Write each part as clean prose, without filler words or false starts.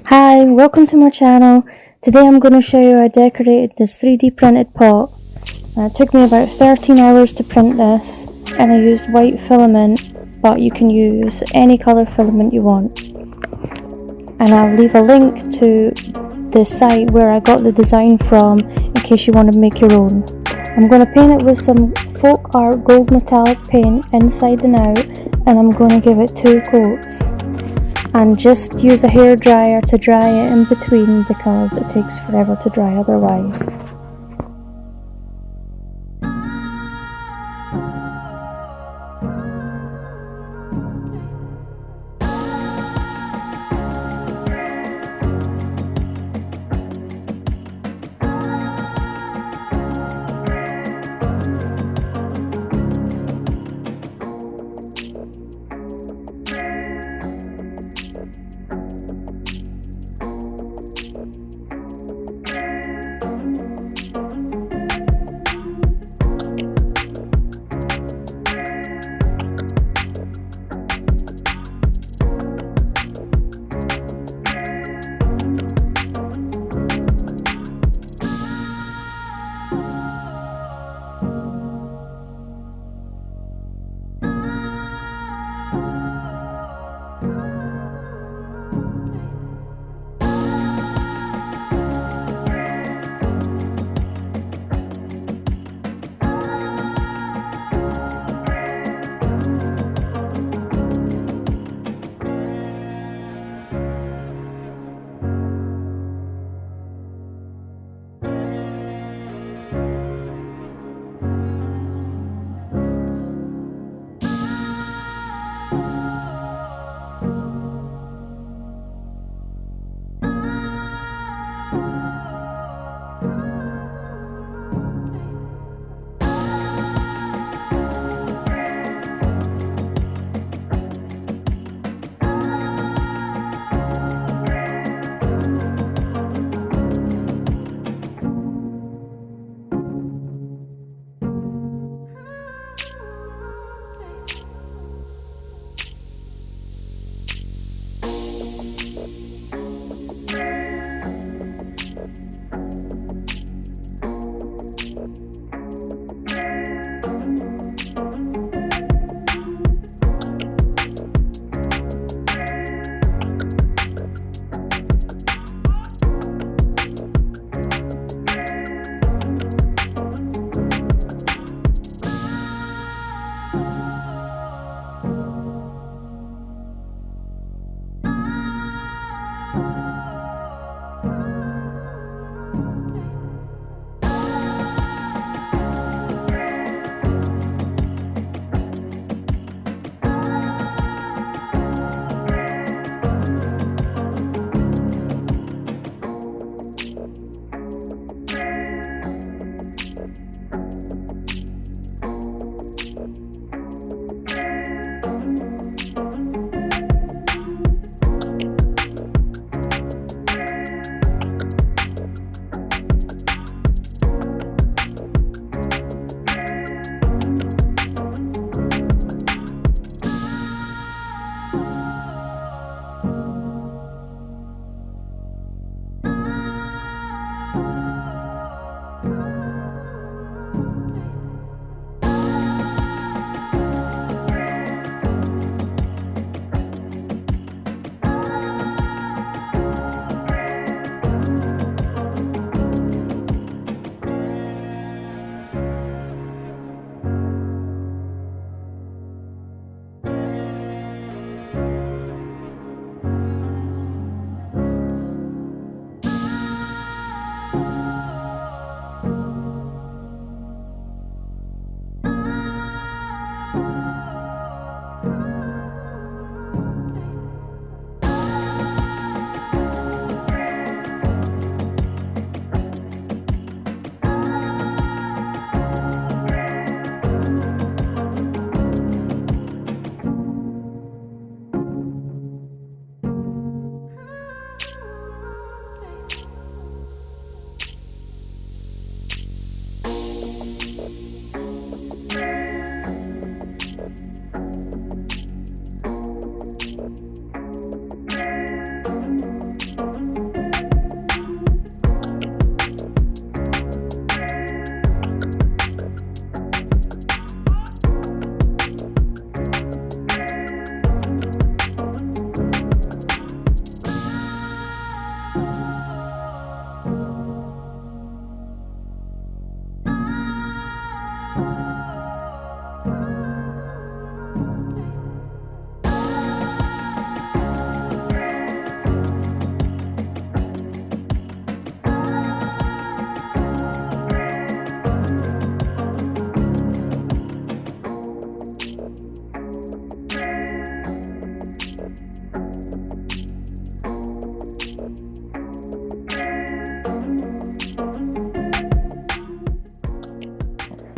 Hi, welcome to my channel. Today I'm going to show you how I decorated this 3D printed pot. It took me about 13 hours to print this, and I used white filament, but you can use any colour filament you want. And I'll leave a link to the site where I got the design from in case you want to make your own. I'm going to paint it with some folk art gold metallic paint inside and out, and I'm going to give it 2 coats. And just use a hairdryer to dry it in between because it takes forever to dry otherwise.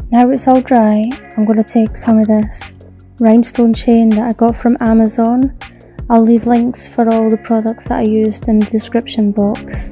Now it's all dry, I'm going to take some of this rhinestone chain that I got from Amazon. I'll leave links for all the products that I used in the description box.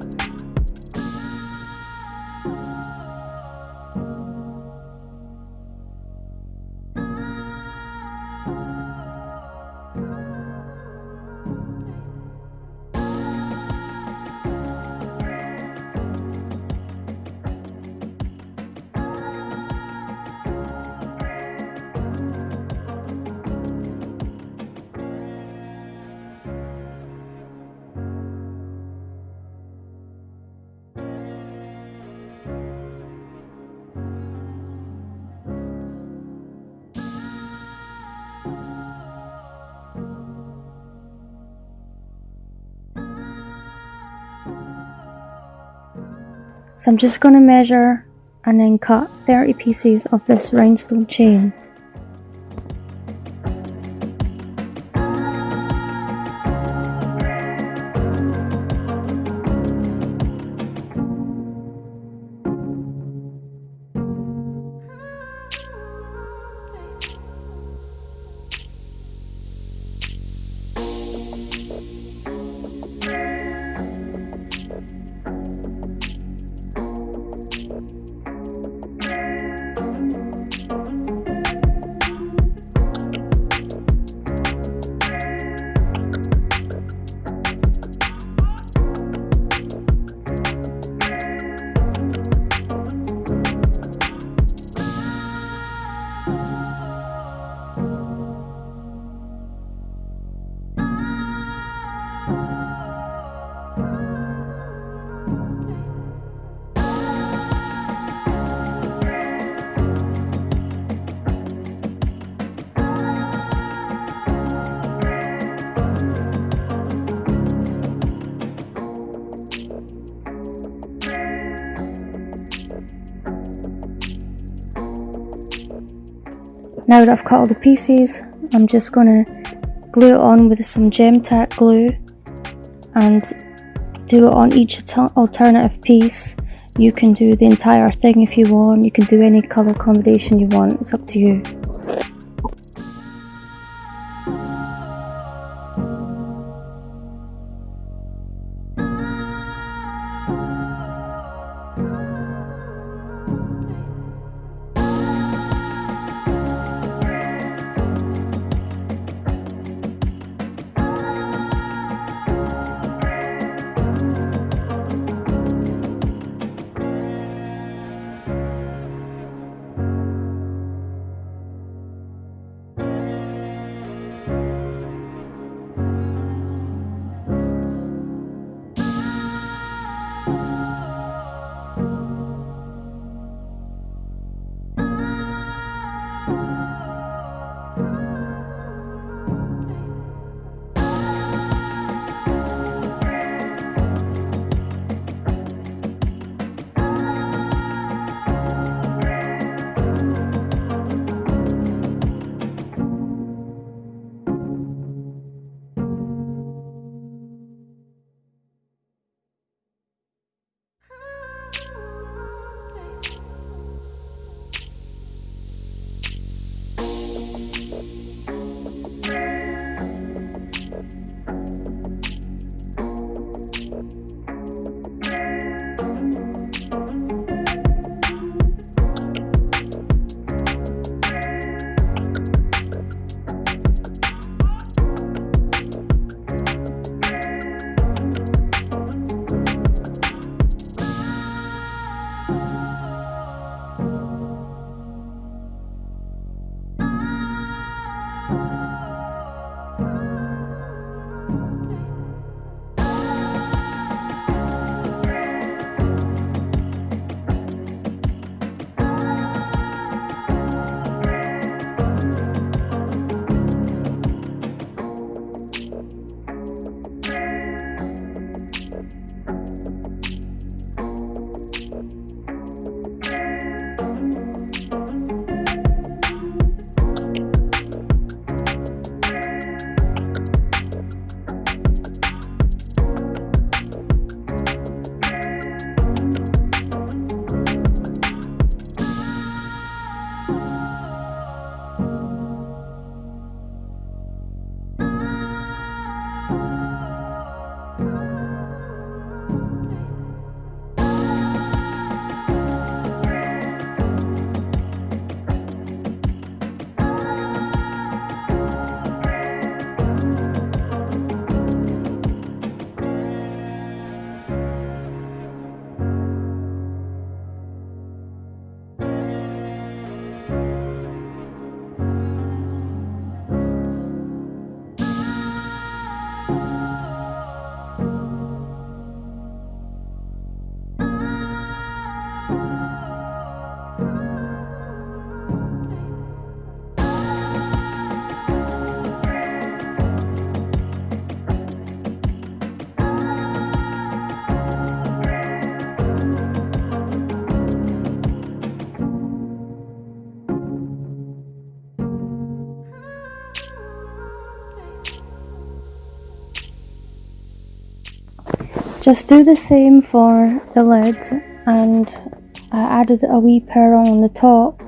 So I'm just going to measure and then cut 30 pieces of this rhinestone chain. Now that I've cut all the pieces, I'm just going to glue it on with some gem tack glue and do it on each alternative piece. You can do the entire thing if you want, you can do any colour combination you want, it's up to you. Just do the same for the lid, and I added a wee pearl on the top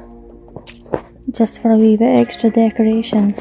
just for a wee bit extra decoration.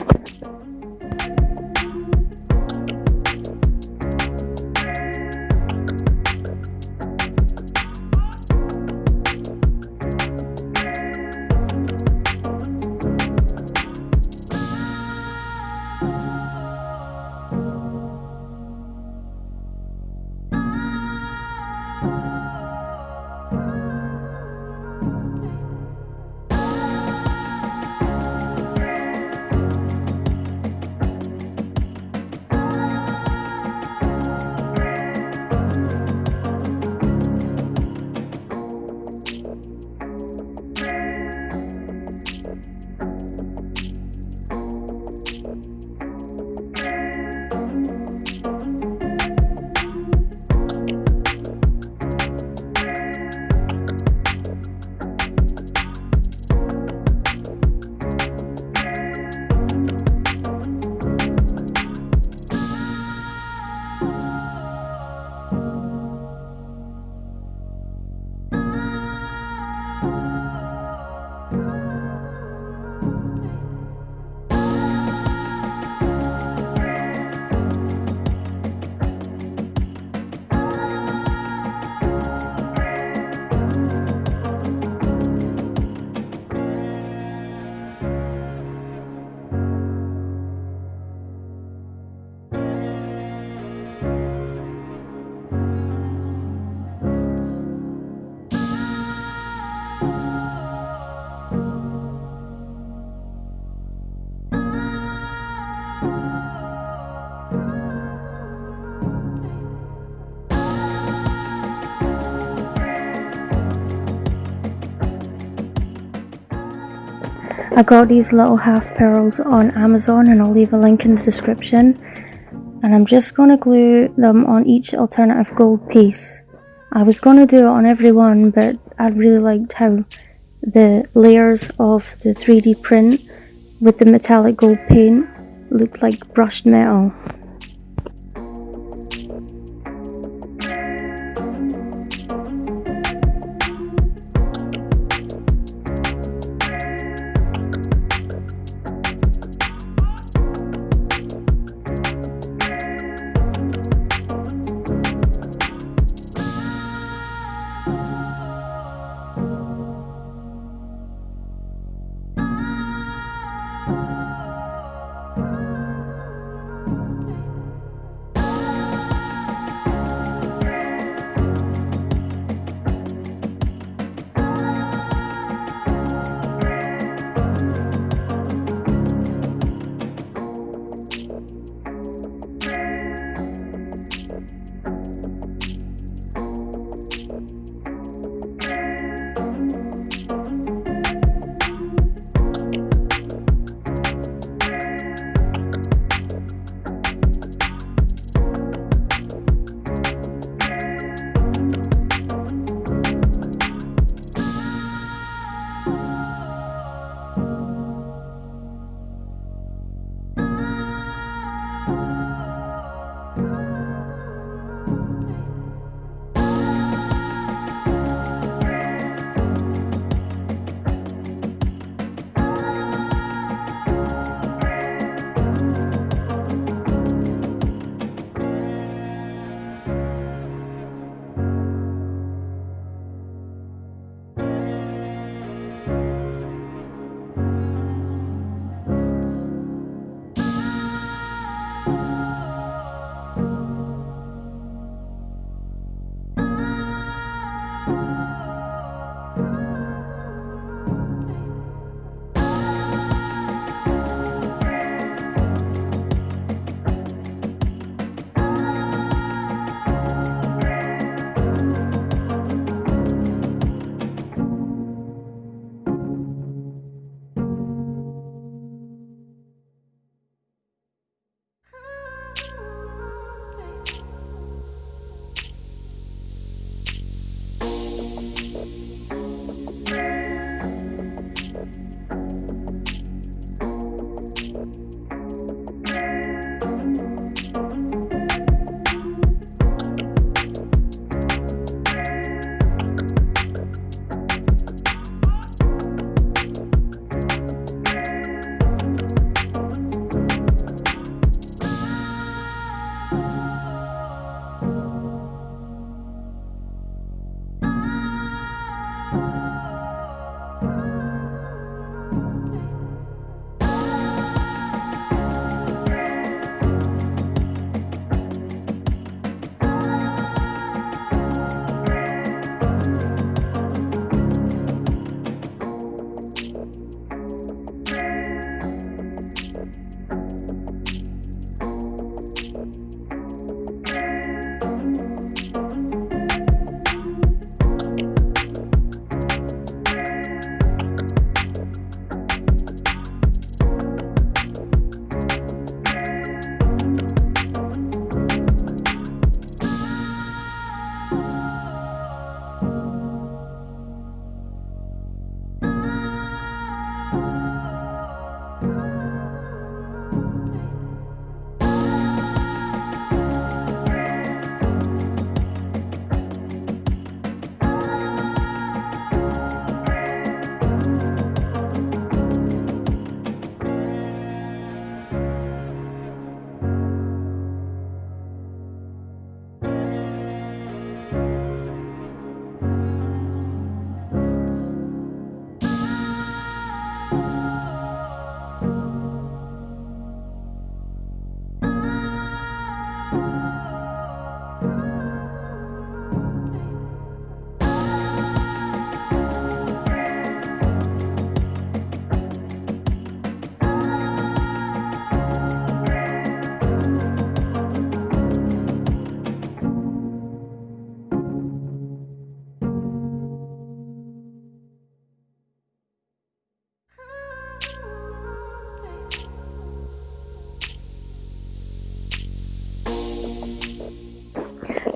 I got these little half pearls on Amazon, and I'll leave a link in the description. And I'm just going to glue them on each alternative gold piece. I was going to do it on every one, but I really liked how the layers of the 3D print with the metallic gold paint looked like brushed metal.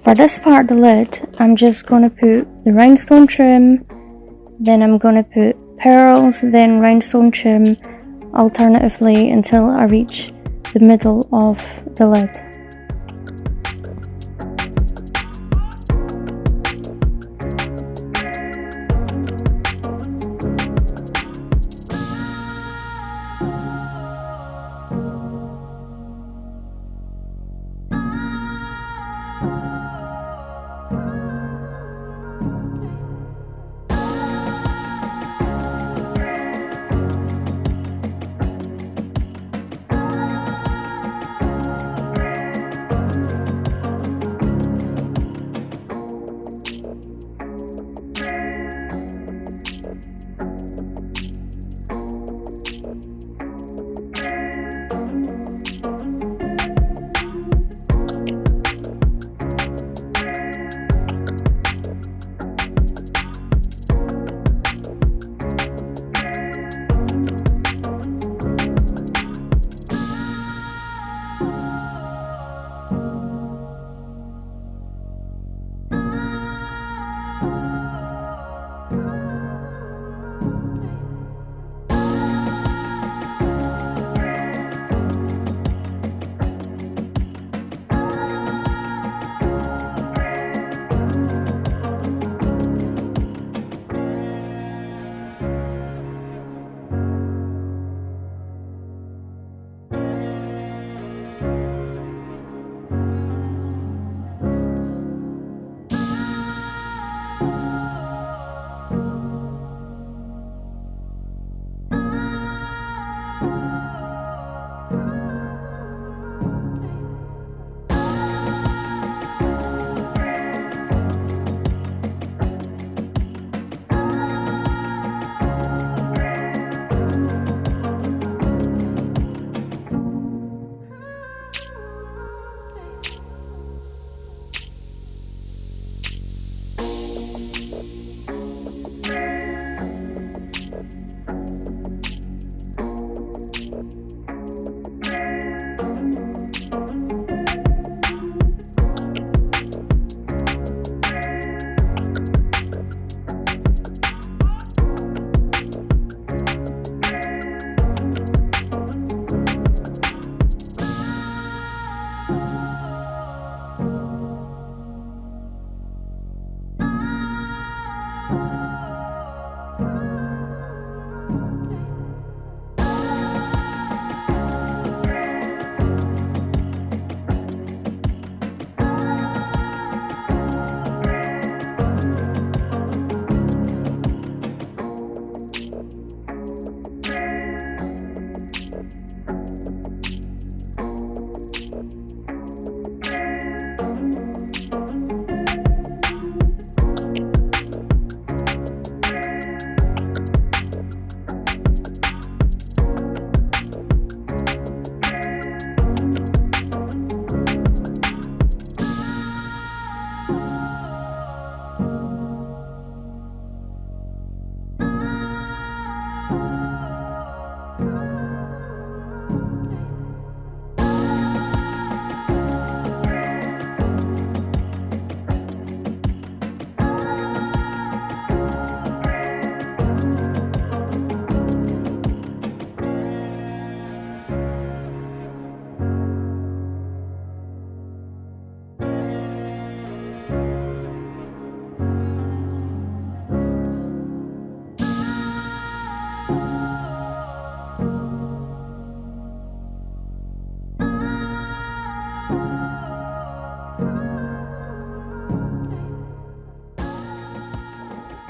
For this part of the lid, I'm just going to put the rhinestone trim, then I'm going to put pearls, then rhinestone trim alternatively until I reach the middle of the lid.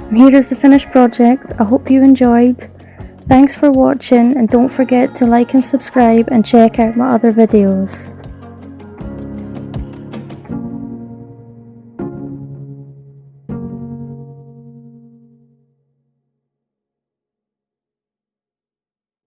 And here is the finished project. I hope you enjoyed. Thanks for watching, and don't forget to like and subscribe and check out my other videos.